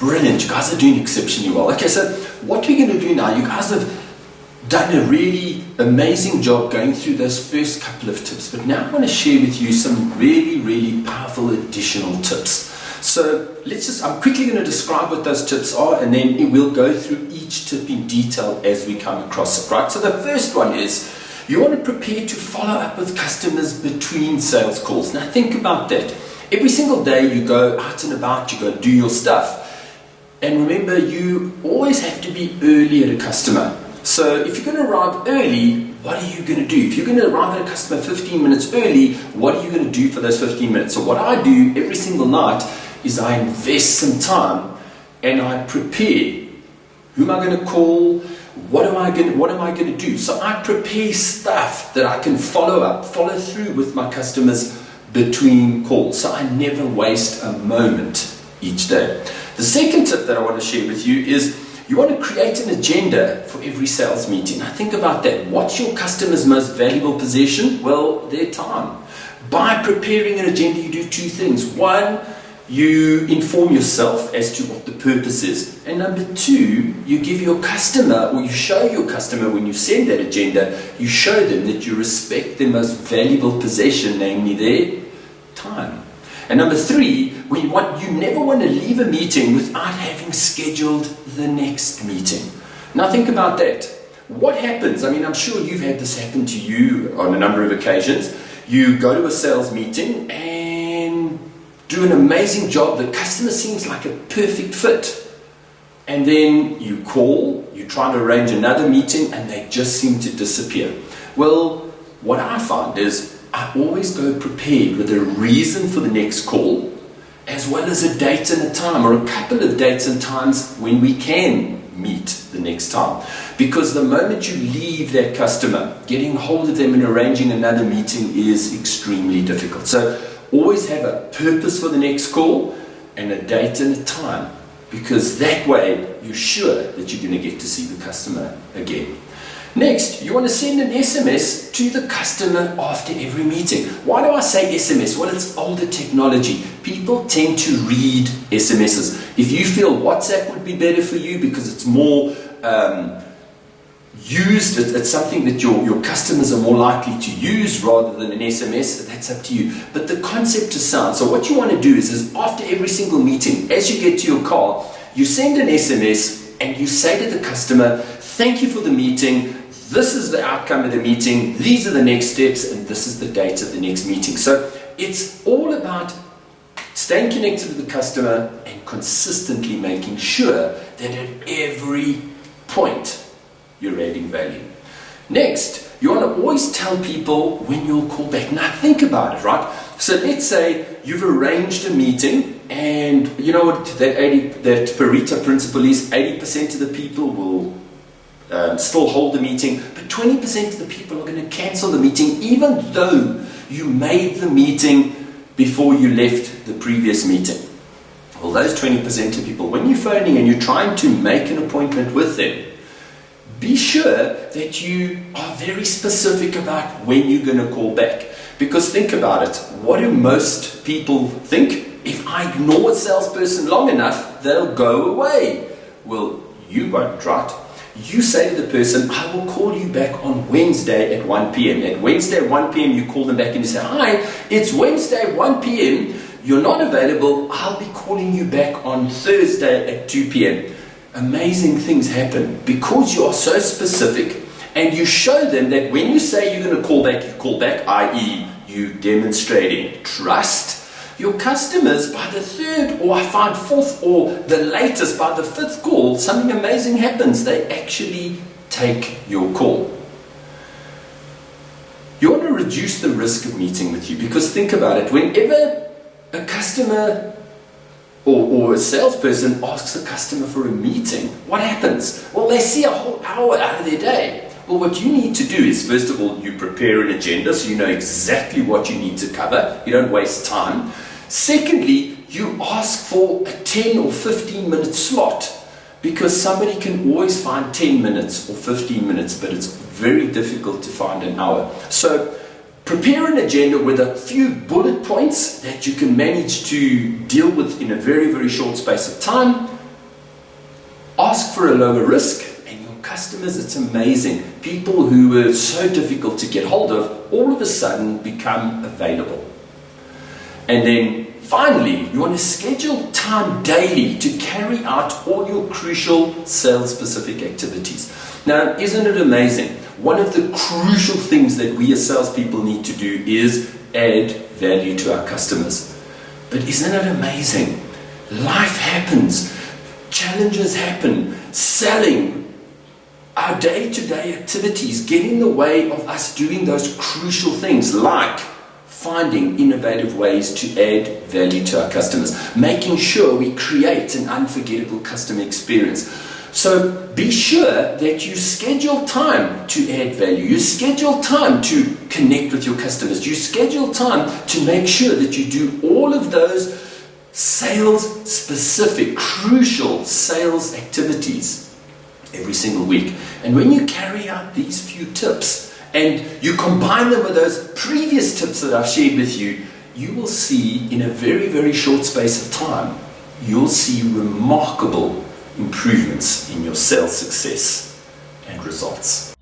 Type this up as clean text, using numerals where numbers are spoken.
Brilliant, you guys are doing exceptionally well. Okay, so what we're going to do now, you guys have done a really amazing job going through those first couple of tips, but now I want to share with you some really powerful additional tips. So I'm quickly going to describe what those tips are, and then we'll go through each tip in detail as we come across it, right? So the first one is, you want to prepare to follow up with customers between sales calls. Now think about that. Every single day you go out and about, you go do your stuff. And remember, you always have to be early at a customer. So if you're going to arrive early, what are you going to do? If you're going to arrive at a customer 15 minutes early, what are you going to do for those 15 minutes? So what I do every single night is I invest some time and I prepare. Who am I going to call? What am I going to do? So I prepare stuff that I can follow through with my customers between calls. So I never waste a moment each day. The second tip that I want to share with you is you want to create an agenda for every sales meeting. Now think about that. What's your customer's most valuable possession? Well, their time. By preparing an agenda, you do two things. One, you inform yourself as to what the purpose is. And number two, you give your customer, or you show your customer when you send that agenda, you show them that you respect their most valuable possession, namely their time. And number three, you never want to leave a meeting without having scheduled the next meeting. Now think about that. What happens? I mean, I'm sure you've had this happen to you on a number of occasions. You go to a sales meeting and do an amazing job. The customer seems like a perfect fit. And then you call, you try to arrange another meeting, and they just seem to disappear. Well, what I find is I always go prepared with a reason for the next call, as well as a date and a time, or a couple of dates and times when we can meet the next time. Because the moment you leave that customer, getting hold of them and arranging another meeting is extremely difficult. So always have a purpose for the next call and a date and a time, because that way you're sure that you're going to get to see the customer again. Next, you want to send an SMS to the customer after every meeting. Why do I say SMS? Well, it's older technology. People tend to read SMSs. If you feel WhatsApp would be better for you because it's more used, it's something that your customers are more likely to use rather than an SMS, that's up to you. But the concept is sound. So what you want to do is after every single meeting, as you get to your car, you send an SMS and you say to the customer, thank you for the meeting. This is the outcome of the meeting. These are the next steps, and this is the date of the next meeting. So it's all about staying connected with the customer and consistently making sure that at every point you're adding value. Next, you want to always tell people when you'll call back. Now think about it, right? So let's say you've arranged a meeting, and you know what that Pareto principle is: 80% of the people will still hold the meeting, but 20% of the people are going to cancel the meeting even though you made the meeting before you left the previous meeting. Well, those 20% of people, when you're phoning and you're trying to make an appointment with them, be sure that you are very specific about when you're going to call back. Because think about it, what do most people think? If I ignore a salesperson long enough, they'll go away. Well, you won't, right? You say to the person, I will call you back on Wednesday at 1 p.m. At Wednesday at 1 p.m. you call them back and you say, hi, it's Wednesday at 1 p.m. You're not available. I'll be calling you back on Thursday at 2 p.m. Amazing things happen because you are so specific, and you show them that when you say you're going to call back, you call back, i.e. you demonstrating trust. Your customers, by the third, or I find fourth, or the latest, by the fifth call, something amazing happens. They actually take your call. You want to reduce the risk of meeting with you, because think about it. Whenever a customer or a salesperson asks a customer for a meeting, what happens? Well, they see a whole hour out of their day. Well, what you need to do is, first of all, you prepare an agenda so you know exactly what you need to cover. You don't waste time. Secondly, you ask for a 10 or 15 minute slot, because somebody can always find 10 minutes or 15 minutes, but it's very difficult to find an hour. So prepare an agenda with a few bullet points that you can manage to deal with in a very, very short space of time. ask for a lower risk, and your customers, it's amazing. People who were so difficult to get hold of, all of a sudden become available. And then finally, you want to schedule time daily to carry out all your crucial sales-specific activities. Now, isn't it amazing? One of the crucial things that we as salespeople need to do is add value to our customers. But isn't it amazing? Life happens. Challenges happen. Selling, our day-to-day activities get in the way of us doing those crucial things, like finding innovative ways to add value to our customers, making sure we create an unforgettable customer experience. So be sure that you schedule time to add value. You schedule time to connect with your customers. You schedule time to make sure that you do all of those sales-specific, crucial sales activities every single week. And when you carry out these few tips and you combine them with those previous tips that I've shared with you, you will see in a very, very short space of time, you'll see remarkable improvements in your sales success and results.